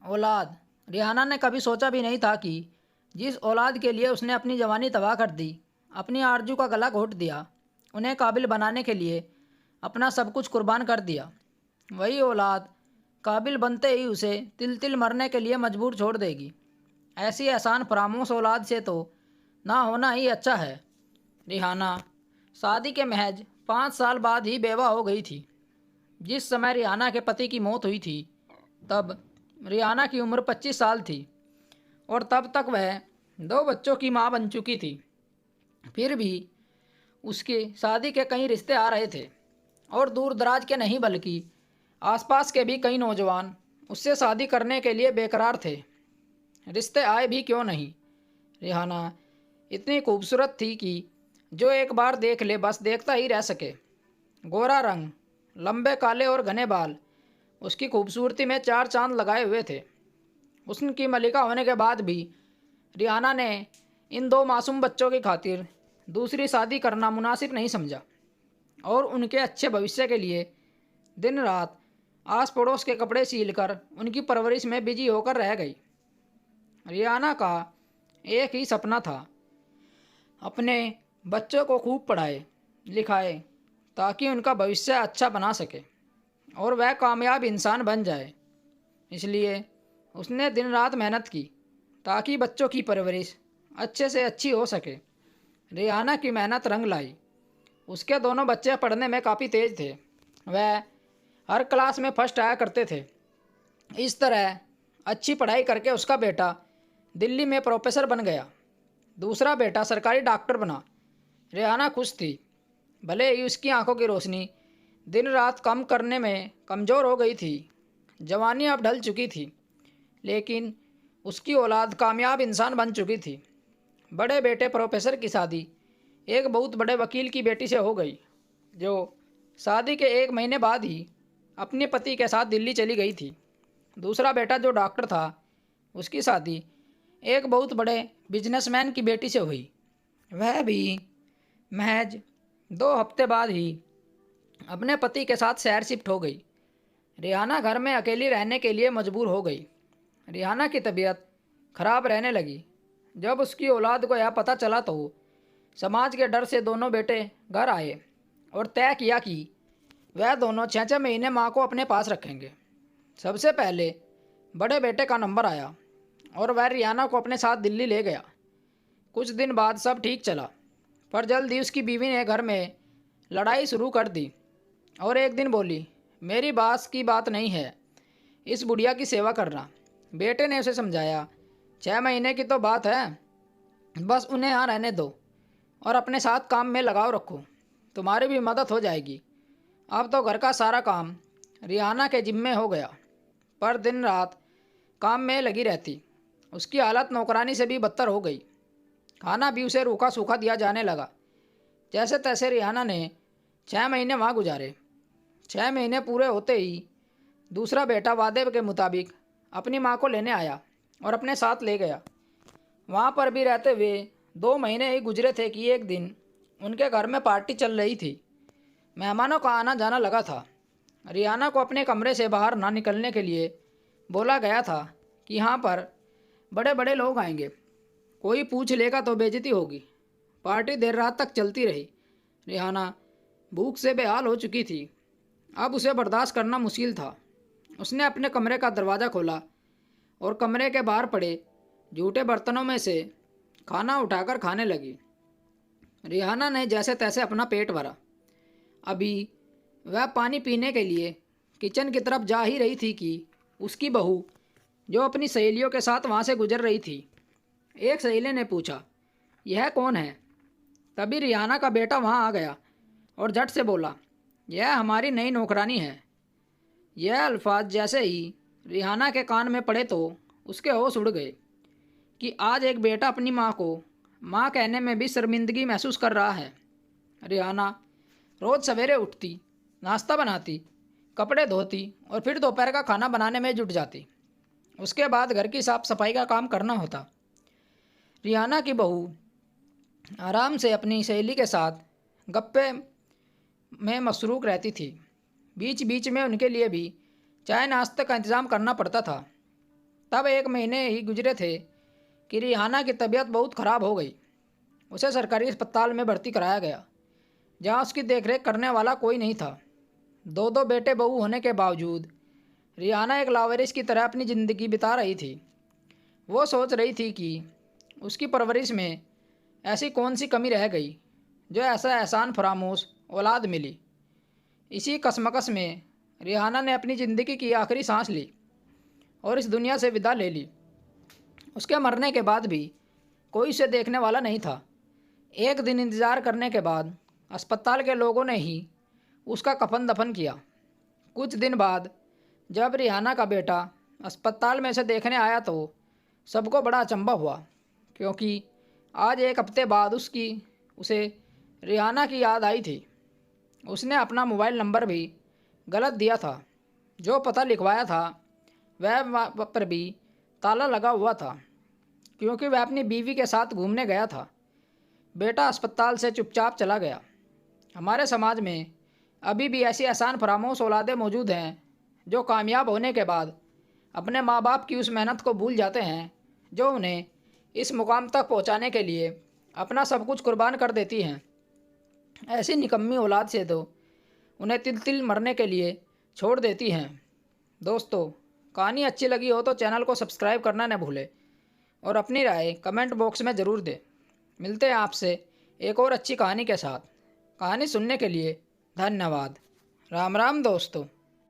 औलाद। रिहाना ने कभी सोचा भी नहीं था कि जिस औलाद के लिए उसने अपनी जवानी तबाह कर दी, अपनी आरजू का गला घोट दिया, उन्हें काबिल बनाने के लिए अपना सब कुछ कुर्बान कर दिया, वही औलाद काबिल बनते ही उसे तिल तिल मरने के लिए मजबूर छोड़ देगी। ऐसी एहसान फरामोश औलाद से तो ना होना ही अच्छा है। रिहाना शादी के महज 5 साल बाद ही बेवा हो गई थी। जिस समय रिहाना के पति की मौत हुई थी, तब रिहाना की उम्र 25 साल थी और तब तक वह 2 बच्चों की मां बन चुकी थी। फिर भी उसकी शादी के कई रिश्ते आ रहे थे और दूर दराज के नहीं बल्कि आसपास के भी कई नौजवान उससे शादी करने के लिए बेकरार थे। रिश्ते आए भी क्यों नहीं। रिहाना इतनी खूबसूरत थी कि जो एक बार देख ले बस देखता ही रह सके। गोरा रंग, लंबे काले और घने बाल उसकी खूबसूरती में 4 चांद लगाए हुए थे। हुस्न की मलिका होने के बाद भी रिहाना ने इन 2 मासूम बच्चों की खातिर दूसरी शादी करना मुनासिब नहीं समझा और उनके अच्छे भविष्य के लिए दिन रात आस पड़ोस के कपड़े सीलकर उनकी परवरिश में बिजी होकर रह गई। रिहाना का एक ही सपना था, अपने बच्चों को खूब पढ़ाए लिखाए ताकि उनका भविष्य अच्छा बना सके और वह कामयाब इंसान बन जाए। इसलिए उसने दिन रात मेहनत की ताकि बच्चों की परवरिश अच्छे से अच्छी हो सके। रिहाना की मेहनत रंग लाई। उसके दोनों बच्चे पढ़ने में काफ़ी तेज थे। वह हर क्लास में फर्स्ट आया करते थे। इस तरह अच्छी पढ़ाई करके उसका बेटा दिल्ली में प्रोफेसर बन गया, दूसरा बेटा सरकारी डॉक्टर बना। रिहाना खुश थी, भले ही उसकी आंखों की रोशनी दिन रात कम करने में कमज़ोर हो गई थी। जवानी अब ढल चुकी थी, लेकिन उसकी औलाद कामयाब इंसान बन चुकी थी। बड़े बेटे प्रोफेसर की शादी एक बहुत बड़े वकील की बेटी से हो गई, जो शादी के 1 महीने बाद ही अपने पति के साथ दिल्ली चली गई थी। दूसरा बेटा जो डॉक्टर था, उसकी शादी एक बहुत बड़े बिजनेसमैन की बेटी से हुई। वह भी महज 2 हफ्ते बाद ही अपने पति के साथ शहर शिफ्ट हो गई। रिहाना घर में अकेली रहने के लिए मजबूर हो गई। रिहाना की तबीयत खराब रहने लगी। जब उसकी औलाद को यह पता चला तो समाज के डर से दोनों बेटे घर आए और तय किया कि वह दोनों 6-6 महीने माँ को अपने पास रखेंगे। सबसे पहले बड़े बेटे का नंबर आया और वह रिहाना को अपने साथ दिल्ली ले गया। कुछ दिन बाद सब ठीक चला, पर जल्द ही उसकी बीवी ने घर में लड़ाई शुरू कर दी और एक दिन बोली, मेरी बात की बात नहीं है इस बुढ़िया की सेवा करना। बेटे ने उसे समझाया, 6 महीने की तो बात है, बस उन्हें यहाँ रहने दो और अपने साथ काम में लगाव रखो, तुम्हारी भी मदद हो जाएगी। अब तो घर का सारा काम रिहाना के जिम्मे हो गया, पर दिन रात काम में लगी रहती। उसकी हालत नौकरानी से भी बदतर हो गई। खाना भी उसे रूखा सूखा दिया जाने लगा। जैसे तैसे रिहाना ने 6 महीने वहाँ गुजारे। 6 महीने पूरे होते ही दूसरा बेटा वादे के मुताबिक अपनी माँ को लेने आया और अपने साथ ले गया। वहाँ पर भी रहते हुए 2 महीने ही गुजरे थे कि एक दिन उनके घर में पार्टी चल रही थी। मेहमानों का आना जाना लगा था। रिहाना को अपने कमरे से बाहर ना निकलने के लिए बोला गया था कि यहाँ पर बड़े बड़े लोग आएंगे, कोई पूछ लेगा तो बेइज्जती होगी। पार्टी देर रात तक चलती रही। रिहाना भूख से बेहाल हो चुकी थी। अब उसे बर्दाश्त करना मुश्किल था। उसने अपने कमरे का दरवाज़ा खोला और कमरे के बाहर पड़े जूठे बर्तनों में से खाना उठाकर खाने लगी। रिहाना ने जैसे तैसे अपना पेट भरा। अभी वह पानी पीने के लिए किचन की तरफ जा ही रही थी कि उसकी बहू, जो अपनी सहेलियों के साथ वहाँ से गुजर रही थी, एक सहेली ने पूछा, यह कौन है। तभी रिहाना का बेटा वहाँ आ गया और झट से बोला, यह हमारी नई नौकरानी है। यह अल्फाज जैसे ही रिहाना के कान में पड़े तो उसके होश उड़ गए कि आज एक बेटा अपनी माँ को माँ कहने में भी शर्मिंदगी महसूस कर रहा है। रिहाना रोज़ सवेरे उठती, नाश्ता बनाती, कपड़े धोती और फिर दोपहर का खाना बनाने में जुट जाती। उसके बाद घर की साफ सफाई का काम करना होता। रिहाना की बहू आराम से अपनी सहेली के साथ गप्पे में मसरूफ़ रहती थी। बीच बीच में उनके लिए भी चाय नाश्ते का इंतज़ाम करना पड़ता था। तब 1 महीने ही गुजरे थे कि रिहाना की तबीयत बहुत ख़राब हो गई। उसे सरकारी अस्पताल में भर्ती कराया गया, जहां उसकी देखरेख करने वाला कोई नहीं था। 2 बेटे बहू होने के बावजूद रिहाना एक लावारिस की तरह अपनी ज़िंदगी बिता रही थी। वो सोच रही थी कि उसकी परवरिश में ऐसी कौन सी कमी रह गई जो ऐसा एहसान फरामोश औलाद मिली। इसी कशमकश में रिहाना ने अपनी ज़िंदगी की आखिरी सांस ली और इस दुनिया से विदा ले ली। उसके मरने के बाद भी कोई उसे देखने वाला नहीं था। एक दिन इंतज़ार करने के बाद अस्पताल के लोगों ने ही उसका कफन दफन किया। कुछ दिन बाद जब रिहाना का बेटा अस्पताल में से देखने आया तो सबको बड़ा अचंभा हुआ, क्योंकि आज 1 हफ्ते बाद उसे रिहाना की याद आई थी। उसने अपना मोबाइल नंबर भी गलत दिया था। जो पता लिखवाया था वह पर भी ताला लगा हुआ था, क्योंकि वह अपनी बीवी के साथ घूमने गया था। बेटा अस्पताल से चुपचाप चला गया। हमारे समाज में अभी भी ऐसी एहसान फरामोश औलादें मौजूद हैं जो कामयाब होने के बाद अपने माँ बाप की उस मेहनत को भूल जाते हैं जो उन्हें इस मुकाम तक पहुँचाने के लिए अपना सब कुछ कुर्बान कर देती हैं। ऐसी निकम्मी औलाद से तो उन्हें तिल तिल मरने के लिए छोड़ देती हैं। दोस्तों, कहानी अच्छी लगी हो तो चैनल को सब्सक्राइब करना न भूलें और अपनी राय कमेंट बॉक्स में ज़रूर दें। मिलते हैं आपसे एक और अच्छी कहानी के साथ। कहानी सुनने के लिए धन्यवाद। राम राम दोस्तों।